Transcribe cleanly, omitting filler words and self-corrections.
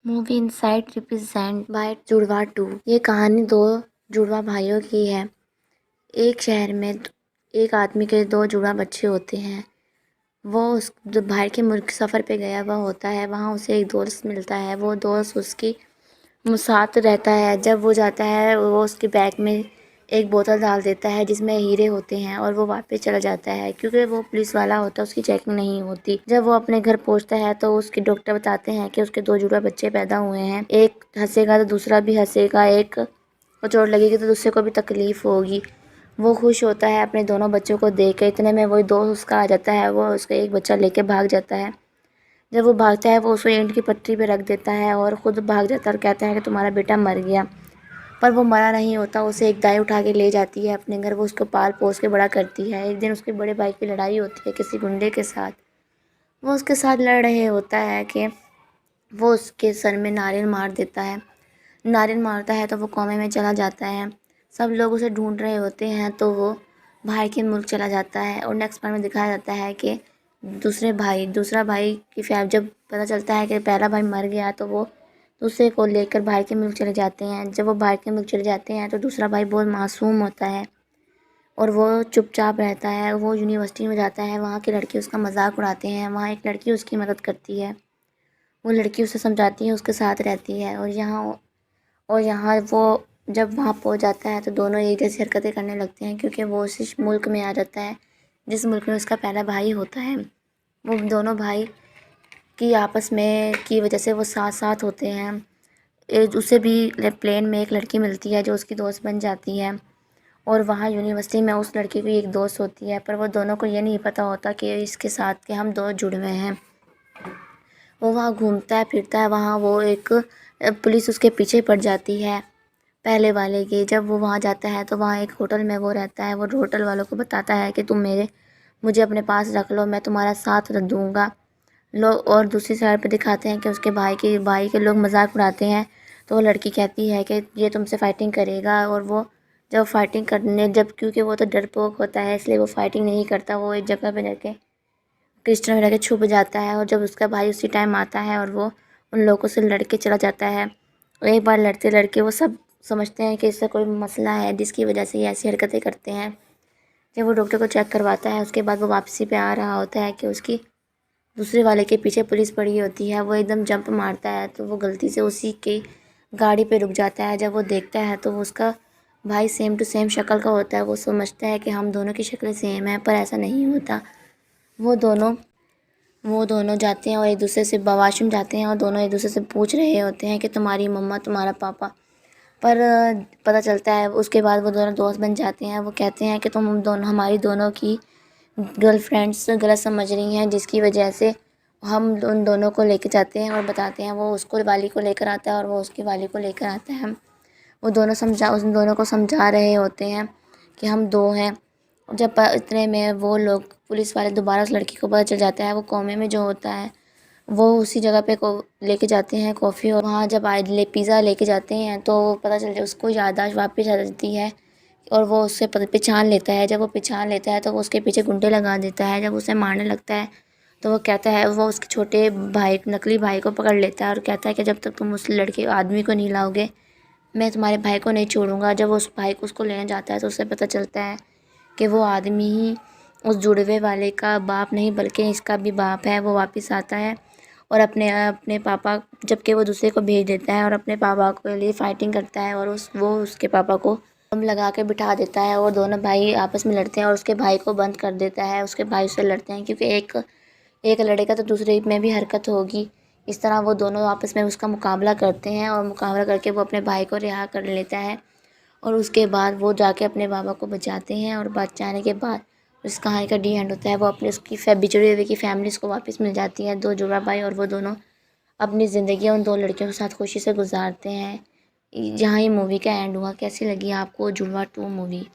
Movie inside represent by जुड़वा 2। ये कहानी दो जुड़वा भाइयों की है। एक शहर में एक आदमी के दो जुड़वा बच्चे होते हैं। वो उस बाहर के मुल्क सफ़र पे गया हुआ होता है। वहाँ उसे एक दोस्त मिलता है। वो दोस्त उसकी साथ रहता है। जब वो जाता है वो उसके बैग में एक बोतल डाल देता है जिसमें हीरे होते हैं और वो वापस चला जाता है क्योंकि वो पुलिस वाला होता है, उसकी चेकिंग नहीं होती। जब वो अपने घर पहुंचता है तो उसके डॉक्टर बताते हैं कि उसके दो जुड़वा बच्चे पैदा हुए हैं। एक हंसेगा तो दूसरा भी हंसेगा, एक को चोट लगेगी तो दूसरे को भी तकलीफ होगी। वो खुश होता है अपने दोनों बच्चों को देख के। इतने में वही दोस्त उसका आ जाता है। वो उसका एक बच्चा लेके भाग जाता है। जब वो भागता है वो उसको ईंट की पटरी पे रख देता है और ख़ुद भाग जाता है और कहता है कि तुम्हारा बेटा मर गया। पर वो मरा नहीं होता। उसे एक दाई उठा के ले जाती है अपने घर। वो उसको पाल पोस के बड़ा करती है। एक दिन उसके बड़े भाई की लड़ाई होती है किसी गुंडे के साथ। वो उसके साथ लड़ रहे होता है कि वो उसके सर में नारियल मार देता है। नारियल मारता है तो वो कोमे में चला जाता है। सब लोग उसे ढूंढ रहे होते हैं तो वो बाहर के मुल्क चला जाता है। और नेक्स्ट पार्ट में दिखाया जाता है कि दूसरा भाई की जब पता चलता है कि पहला भाई मर गया तो वो दूसरे को लेकर बाहर के मुल्क चले जाते हैं। जब वो बाहर के मुल्क चले जाते हैं तो दूसरा भाई बहुत मासूम होता है और वो चुपचाप रहता है। वो यूनिवर्सिटी में जाता है। वहाँ के लड़के उसका मजाक उड़ाते हैं। वहाँ एक लड़की उसकी मदद करती है। वो लड़की उसे समझाती है, उसके साथ रहती है। और यहाँ वो जब वहाँ पहुँच जाता है तो दोनों एक जैसी हरकतें करने लगते हैं क्योंकि वो उसी मुल्क में आ जाता है जिस मुल्क में उसका पहला भाई होता है। वो दोनों भाई की आपस में की वजह से वो साथ साथ होते हैं। उसे भी प्लेन में एक लड़की मिलती है जो उसकी दोस्त बन जाती है। और वहाँ यूनिवर्सिटी में उस लड़की की एक दोस्त होती है पर वो दोनों को ये नहीं पता होता कि इसके साथ के हम दो जुड़ हुए हैं। वो वहाँ घूमता है फिरता है। वहाँ वो एक पुलिस उसके पीछे पड़ जाती है पहले वाले की। जब वो वहाँ जाता है तो वहाँ एक होटल में वो रहता है। वो होटल वालों को बताता है कि तुम मुझे अपने पास रख लो, मैं तुम्हारा साथ रख दूँगा। लोग और दूसरी साइड पे दिखाते हैं कि उसके भाई के लोग मजाक उड़ाते हैं। तो वो लड़की कहती है कि ये तुमसे फ़ाइटिंग करेगा। और वो जब फ़ाइटिंग करने जब क्योंकि वो तो डरपोक होता है इसलिए वो फ़ाइटिंग नहीं करता। वो एक जगह पे जाके क्रिस्टन में जाके छुप जाता है। और जब उसका भाई उसी टाइम आता है और वो उन लोगों से लड़ के चला जाता है। और एक बार लड़ते लड़के वो सब समझते हैं कि इससे कोई मसला है जिसकी वजह से ये ऐसी हरकतें करते हैं। जब वो डॉक्टर को चेक करवाता है उसके बाद वो वापसी पे आ रहा होता है कि उसकी दूसरे वाले के पीछे पुलिस पड़ी होती है। वो एकदम जंप मारता है तो वो गलती से उसी की गाड़ी पे रुक जाता है। जब वो देखता है तो वो उसका भाई सेम टू सेम शक्ल का होता है। वो समझता है कि हम दोनों की शक्लें सेम हैं पर ऐसा नहीं होता। वो दोनों वो दोनों जाते हैं और एक दूसरे से वॉशरूम जाते हैं और दोनों एक दूसरे से पूछ रहे होते हैं कि तुम्हारी मम्मा तुम्हारा पापा। पर पता चलता है उसके बाद वो दोनों दोस्त बन जाते हैं। वो कहते हैं कि तुम दोनों हमारी दोनों की गर्लफ्रेंड्स गलत समझ रही हैं जिसकी वजह से हम उन दोनों को लेके जाते हैं और बताते हैं। वो उसको वाली को लेकर आता है और वो उसकी वाली को लेकर आता है। वो दोनों उन दोनों को समझा रहे होते हैं कि हम दो हैं। जब इतने में वो लोग पुलिस वाले दोबारा उस लड़की को पता चल जाता है। वो कोमे में जो होता है वो उसी जगह पे लेके जाते हैं कॉफ़ी। और वहाँ जब पिज़्ज़ा लेके जाते हैं तो पता चल जाए उसको याददाश्त वापस आ जाती है और वो उससे पहचान लेता है। जब वो पहचान लेता है तो वो उसके पीछे गुंडे लगा देता है। जब उसे मारने लगता है तो वो कहता है वो उसके छोटे भाई नकली भाई को पकड़ लेता है और कहता है कि जब तक तुम उस लड़के आदमी को नहीं लाओगे मैं तुम्हारे भाई को नहीं छोड़ूंगा। जब उस भाई को उसको लेने जाता है तो उसे पता चलता है कि वो आदमी ही उस जुड़वे वाले का बाप नहीं बल्कि इसका भी बाप है। वो वापस आता है और अपने पापा जबकि वो दूसरे को भेज देता है और अपने पापा के लिए फ़ाइटिंग करता है और वो उसके पापा को बम लगा के बिठा देता है। और दोनों भाई आपस में लड़ते हैं और उसके भाई को बंद कर देता है। उसके भाई से लड़ते हैं क्योंकि एक लड़ेगा तो दूसरे में भी हरकत होगी। इस तरह वो दोनों आपस में उसका मुकाबला करते हैं और मुकाबला करके वो अपने भाई को रिहा कर लेता है। और उसके बाद वो जाके अपने बाबा को बचाते हैं और बचाने के बाद उस कहानी का डी एंड होता है। वो अपने उसकी बिछड़े हुए की फैमिलीज़ को वापस मिल जाती है, दो जुड़वा भाई। और वो दोनों अपनी ज़िंदगी उन दो लड़कियों के साथ खुशी से गुजारते हैं। जहाँ ये मूवी का एंड हुआ। कैसी लगी आपको जुड़वा 2 मूवी?